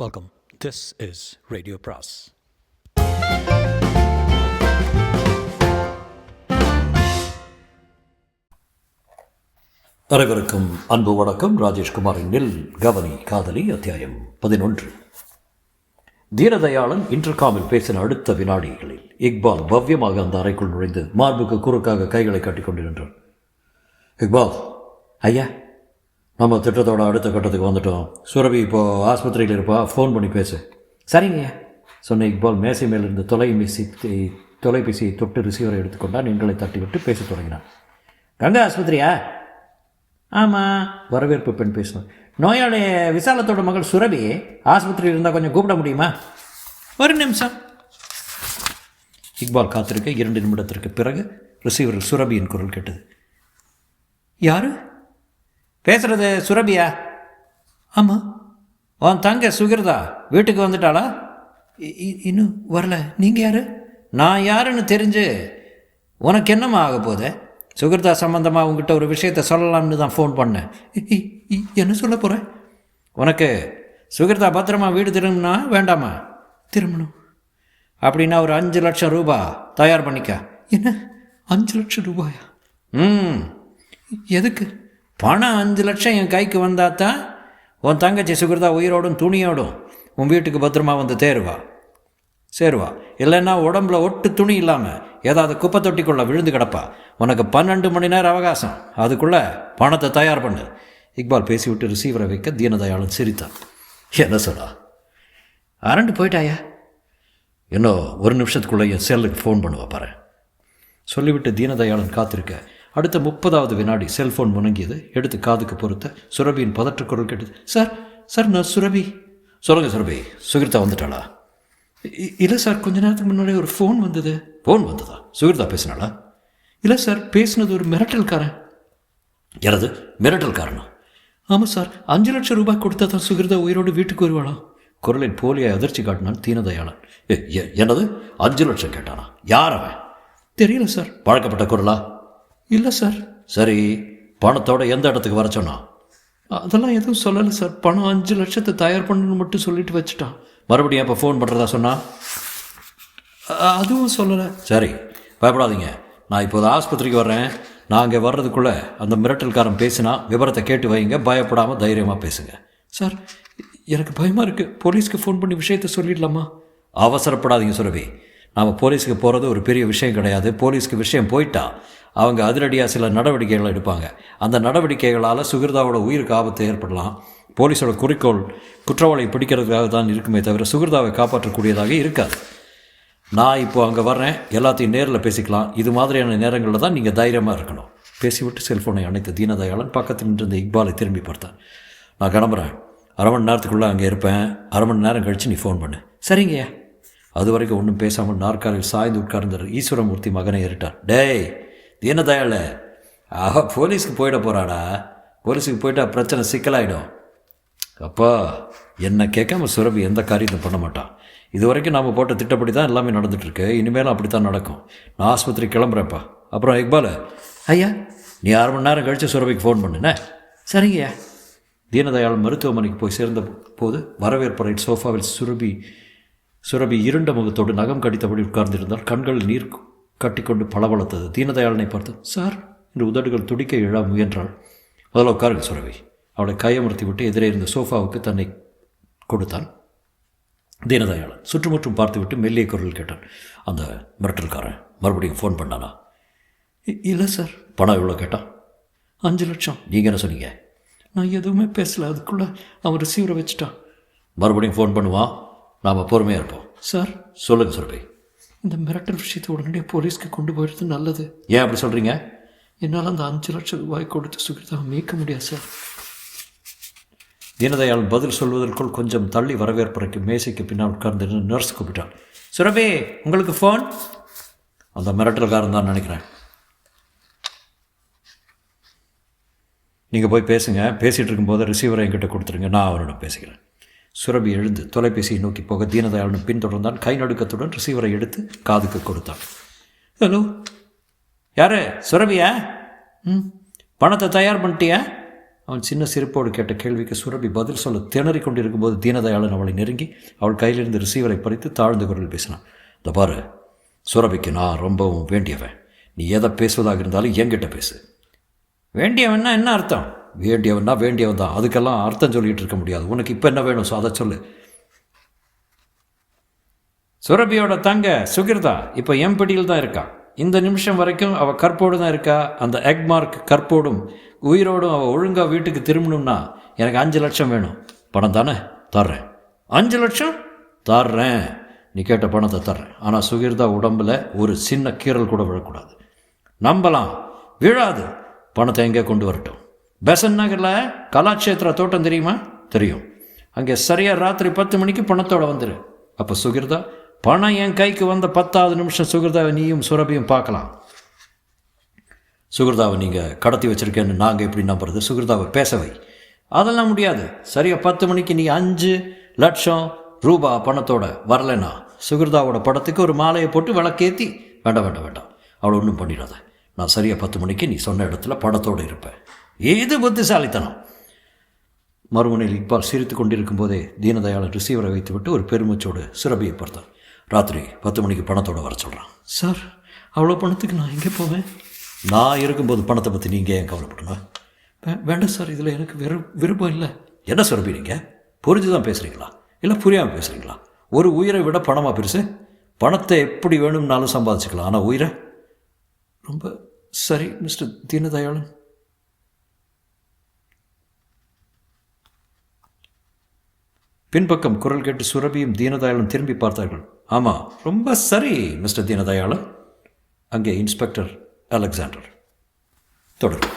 Welcome. This is Radio Pras. அனைவருக்கும் அன்பு வணக்கம். ராஜேஷ்குமாரின் நில் கவனி காதலி அத்தியாயம் 11. தீனதயாளன் இன்டர்காமில் பேசின அடுத்த வினாடிகளில் இக்பால் பவ்யமாக அந்த அறைக்குள் நுழைந்து மார்புக்கு குறுக்காக கைகளை கட்டிக்கொண்டிருந்தார். இக்பால், ஐயா, நம்ம திட்டத்தோட அடுத்த கட்டத்துக்கு வந்துட்டோம். சுரபி இப்போது ஆஸ்பத்திரியில் இருப்பா, ஃபோன் பண்ணி பேசு. சரிங்க சொன்ன இக்பால் மேசை மேலிருந்து தொலைபேசியை தொட்டு ரிசீவரை எடுத்துக்கொண்டான். எண்களை தட்டிவிட்டு பேச தொடங்கினான். கங்கா ஆஸ்பத்திரியா? ஆமாம், வரவேற்பு பெண் பேசினான். நோயாளி விசாலத்தோட மகள் சுரபி ஆஸ்பத்திரியில் இருந்தால் கொஞ்சம் கூப்பிட முடியுமா? ஒரு நிமிஷம். இக்பால் காத்திருக்க 2 நிமிடத்திற்கு பிறகு ரிசீவரில் சுரபியின் குரல் கேட்டது. யாரு பேசுகிறது? சுரபியா? ஆமாம். உன் தங்க சுகிர்தா வீட்டுக்கு வந்துட்டாளா? இன்னும் வரல. நீங்கள் யார்? நான் யாருன்னு தெரிஞ்சு உனக்கு என்னம்மா ஆக போகுது? சுகிர்தா சம்மந்தமாக உங்ககிட்ட ஒரு விஷயத்த சொல்லலாம்னு தான் ஃபோன் பண்ணேன். என்ன சொல்ல போகிறேன்? உனக்கு சுகிர்தா பத்திரமா வீடு திரும்பினா வேண்டாமா? திரும்பணும். அப்படின்னா ஒரு 5 லட்சம் ரூபா தயார் பண்ணிக்க. என்ன 5 லட்சம் ரூபாயா? எதுக்கு? பணம் 5 லட்சம் என் கைக்கு வந்தால் தான் உன் தங்கச்சி சுகிர்தா உயிரோடும் துணியோடும் உன் வீட்டுக்கு பத்திரமா வந்து சேருவா. இல்லைன்னா உடம்புல ஒட்டு துணி இல்லாமல் ஏதாவது குப்பை தொட்டிக்குள்ளே விழுந்து கிடப்பா. உனக்கு 12 மணி நேரம் அவகாசம், அதுக்குள்ளே பணத்தை தயார் பண்ணு. இக்பால் பேசிவிட்டு ரிசீவரை வைக்க தீனதயாளன் சிரித்தான். என்ன சொன்னா? அரண்டு போயிட்டாயா? இன்னும் 1 நிமிஷத்துக்குள்ளே என் செல்லுக்கு ஃபோன் பண்ணுவா பாரு. சொல்லிவிட்டு தீனதயாளன் காத்திருக்க அடுத்த 30வது வினாடி செல்ஃபோன் முணங்கியது. எடுத்து காதுக்கு பொறுத்த சுரபியின் பதற்ற குரல் கேட்டது. சார் நான் சுரபி. சொல்லுங்கள் சுரபி, சுகிர்தா வந்துட்டாளா? இல்லை சார், கொஞ்ச நேரத்துக்கு முன்னாடி ஒரு ஃபோன் வந்தது. ஃபோன் வந்ததா? சுகிர்தா பேசினாளா? இல்லை சார், பேசினது ஒரு மிரட்டல்காரன். எனது மிரட்டல்காரனா? ஆமாம் சார், 5 லட்சம் ரூபாய் கொடுத்தா தான் சுகிர்தா உயிரோடு வீட்டுக்கு வருவாளாம். குரலின் போலியை அதிர்ச்சி காட்டினான் தீனதயாளன். என்னது 5 லட்சம் கேட்டானா? யார் அவன்? தெரியல சார். பழக்கப்பட்ட குரலா? இல்லை சார். சரி, பணத்தோட எந்த இடத்துக்கு வர சொன்னா? அதெல்லாம் எதுவும் சொல்லலை சார். பணம் 5 லட்சத்தை தயார் பண்ணணும்னு மட்டும் சொல்லிட்டு வச்சுட்டான். மறுபடியும் எப்போ ஃபோன் பண்ணுறதா சொன்னா? அதுவும் சொல்லலை. சரி, பயப்படாதீங்க. நான் இப்போது ஆஸ்பத்திரிக்கு வர்றேன். நான் அங்கே வர்றதுக்குள்ளே அந்த மிரட்டல்காரன் பேசினா விவரத்தை கேட்டு வைங்க. பயப்படாமல் தைரியமாக பேசுங்க. சார், எனக்கு பயமாக இருக்குது. போலீஸ்க்கு ஃபோன் பண்ணி விஷயத்தை சொல்லிடலாமா? அவசரப்படாதீங்க சுரபி. நாம் போலீஸுக்கு போகிறது ஒரு பெரிய விஷயம் கிடையாது. போலீஸுக்கு விஷயம் போயிட்டா அவங்க அதிரடியாக சில நடவடிக்கைகளை எடுப்பாங்க. அந்த நடவடிக்கைகளால் சுகிர்தாவோட உயிருக்கு ஆபத்து ஏற்படலாம். போலீஸோட குறிக்கோள் குற்றவாளியை பிடிக்கிறதுக்காக தான் இருக்குமே தவிர சுகிர்தாவை காப்பாற்றக்கூடியதாக இருக்காது. நான் இப்போது அங்கே வர்றேன். எல்லாத்தையும் நேரில் பேசிக்கலாம். இது மாதிரியான நேரங்களில் தான் நீங்கள் தைரியமாக இருக்கணும். பேசிவிட்டு செல்ஃபோனை அணைத்த தீனதயாளன் பக்கத்தில் நின்றிருந்த இக்பாலை திரும்பி பார்த்தான். நான் கிளம்புறேன். 1/2 மணி நேரத்துக்குள்ளே அங்கே இருப்பேன். 1/2 மணி நேரம் கழித்து நீ ஃபோன் பண்ணு. சரிங்கய்யா. அது வரைக்கும் ஒன்றும் பேசாமல் நாற்காலில் சாய்ந்து உட்கார்ந்தார். ஈஸ்வரமூர்த்தி மகனை ஏறிட்டார். டேய் தீனதயாள, போலீஸுக்கு போயிட போகிறாடா. போலீஸுக்கு போயிட்டா பிரச்சனை சிக்கலாயிடும். அப்பா, என்னை கேட்காம சுரபி எந்த காரியத்தையும் பண்ண மாட்டான். இது வரைக்கும் நாம் போட்ட திட்டப்படி தான் எல்லாமே நடந்துகிட்ருக்கு. இனிமேலும் அப்படி தான் நடக்கும். நான் ஆஸ்பத்திரி கிளம்புறேன்ப்பா. அப்புறம் இக்பால், ஐயா, நீ 1/2 மணி நேரம் கழித்து சுரபிக்கு ஃபோன் பண்ணுண்ணே. சரிங்கய்யா. தீனதயாள் மருத்துவமனைக்கு போய் சேர்ந்த போது வரவேற்பறை சோஃபாவில் சுரபி இருண்ட முகத்தோடு நகம் கடித்தபடி உட்கார்ந்திருந்தால். கண்கள் நீர் கட்டிக்கொண்டு பளபளத்தது. தீனதயாளனை பார்த்து, சார் என்று உதடுகள் துடிக்க எழ முயன்றாள். முதல்ல உட்காருங்க சுரபி. அவளை கையமர்த்தி விட்டு எதிரே இருந்த சோஃபாவுக்கு தன்னை கொடுத்தான். தீனதயாளன் சுற்றுமுற்றும் பார்த்துவிட்டு மெல்லிய குரல் கேட்டான். அந்த மிரட்டல்காரன் மறுபடியும் ஃபோன் பண்ணானா? இல்லை சார். பணம் எவ்வளோ கேட்டான்? 5 லட்சம். நீங்கள் என்ன சொன்னீங்க? நான் எதுவுமே பேசலை. அதுக்குள்ளே அவன் ரிசீவரை வச்சுட்டான். மறுபடியும் ஃபோன் பண்ணுவான். நாம் பொறுமையாக இருப்போம். சார், சொல்லுங்கள் சுரபி. இந்த மிரட்டல் விஷயத்தை உடனடியாக போலீஸ்க்கு கொண்டு போயிடுறது நல்லது. ஏன் அப்படி சொல்கிறீங்க? என்னால் அந்த 5 லட்சம் ரூபாய் கொடுத்து சுகிர்தாவை மீட்க முடியாது சார். தீனதயாளன் பதில் சொல்வதற்குள் கொஞ்சம் தள்ளி வரவேற்பறைக்கு மேசைக்கு பின்னால் உட்கார்ந்து நர்ஸ் கூப்பிட்டான். சுரபி, உங்களுக்கு ஃபோன். அந்த மிரட்டல்காரன் தான் நினைக்கிறேன். நீங்கள் போய் பேசுங்க. பேசிகிட்டு இருக்கும்போது ரிசீவரை என்கிட்ட கொடுத்துருங்க. நான் அவரிடம் பேசிக்கிறேன். சுரபி எழுந்து தொலைபேசியை நோக்கி போக தீனதயாளன் பின்தொடர்ந்தான். கை நடுக்கத்துடன் ரிசீவரை எடுத்து காதுக்கு கொடுத்தான். ஹலோ, யாரு? சுரபியா? பணத்தை தயார் பண்ணிட்டியா? அவன் சின்ன சிரிப்போடு கேட்ட கேள்விக்கு சுரபி பதில் சொல்ல திணறிக் கொண்டிருக்கும்போது தீனதயாளன் அவளை நெருங்கி அவள் கையிலிருந்து ரிசீவரை பறித்து தாழ்ந்த குரலில் பேசினான். இந்த பாரு, சுரபிக்கு நான் ரொம்பவும் வேண்டியவன். நீ எதை பேசுவதாக இருந்தாலும் என்கிட்ட பேசு. வேண்டியவன்னா என்ன அர்த்தம்? வேண்டியவன்னா வேண்டியவன் தான். அதுக்கெல்லாம் அர்த்தம் சொல்லிகிட்டு இருக்க முடியாது. உனக்கு இப்போ என்ன வேணும்? அதை சொல்லு. சுரபியோட தங்க சுகிர்தா இப்போ என் பிடியில் தான் இருக்கா. இந்த நிமிஷம் வரைக்கும் அவள் கற்போடு தான் இருக்கா. அந்த எக் மார்க் கற்போடும் உயிரோடும் அவள் ஒழுங்காக வீட்டுக்கு திரும்பணும்னா எனக்கு 5 லட்சம் வேணும். பணம் தானே? தர்றேன். 5 லட்சம் தர்றேன். நீ கேட்ட பணத்தை தர்றேன். ஆனால் சுகிர்தா உடம்பில் ஒரு சின்ன கீறல் கூட விழக்கூடாது. நம்பலாம், விழாது. பணத்தை எங்கே கொண்டு வரட்டும்? பெசன் நகரில் கலாட்சேத்திர தோட்டம் தெரியுமா? தெரியும். அங்கே சரியாக ராத்திரி 10 மணிக்கு பணத்தோடு வந்துடு. அப்போ சுகிர்தா, பணம் என் கைக்கு வந்த 10வது நிமிஷம் சுகிர்தாவை நீயும் சுரபியும் பார்க்கலாம். சுகிர்தாவை நீங்கள் கடத்தி வச்சுருக்கேன்னு நாங்கள் எப்படி நம்புறது? சுகிர்தாவை பேசவை. அதெல்லாம் முடியாது. சரியாக 10 மணிக்கு நீ 5 லட்சம் ரூபாய் பணத்தோட வரலைன்னா சுகிர்தாவோட படத்துக்கு ஒரு மாலையை போட்டு விளக்கேற்றி. வேண்டாம் வேண்டாம் வேண்டாம், அவளை ஒன்றும் பண்ணிடாத. நான் சரியாக 10 மணிக்கு நீ சொன்ன இடத்துல படத்தோடு இருப்பேன். ஏது புத்திசாலித்தனம்! மறுமுனையில் இக்பால் சிரித்து கொண்டிருக்கும் போதே தீனதயாளன் ரிசீவரை வைத்துவிட்டு ஒரு பெருமூச்சோடு சுரபியை பார்த்தார். ராத்திரி 10 மணிக்கு பணத்தோடு வர சொல்கிறான். சார், அவ்வளோ பணத்துக்கு நான் எங்கே போவேன்? நான் இருக்கும்போது பணத்தை பற்றி நீங்கள் ஏன் கவலைப்படணும்? வேண்டாம் சார், இதில் எனக்கு விருப்பம் இல்லை. என்ன சுரபி, நீங்கள் புரிஞ்சு தான் பேசுகிறீங்களா இல்லை புரியாமல் பேசுகிறீங்களா? ஒரு உயிரை விட பணமாக பெருசு? பணத்தை எப்படி வேணும்னாலும் சம்பாதிச்சுக்கலாம், ஆனால் உயிரை? ரொம்ப சரி மிஸ்டர் தீனதயாளன். பின்பக்கம் குரல் கேட்டு சுரபியும் தீனதயாளன் திரும்பி பார்த்தார்கள். ஆமாம், ரொம்ப சரி மிஸ்டர் தீனதயாளன். அங்கே இன்ஸ்பெக்டர் அலெக்சாண்டர். தொடரும்.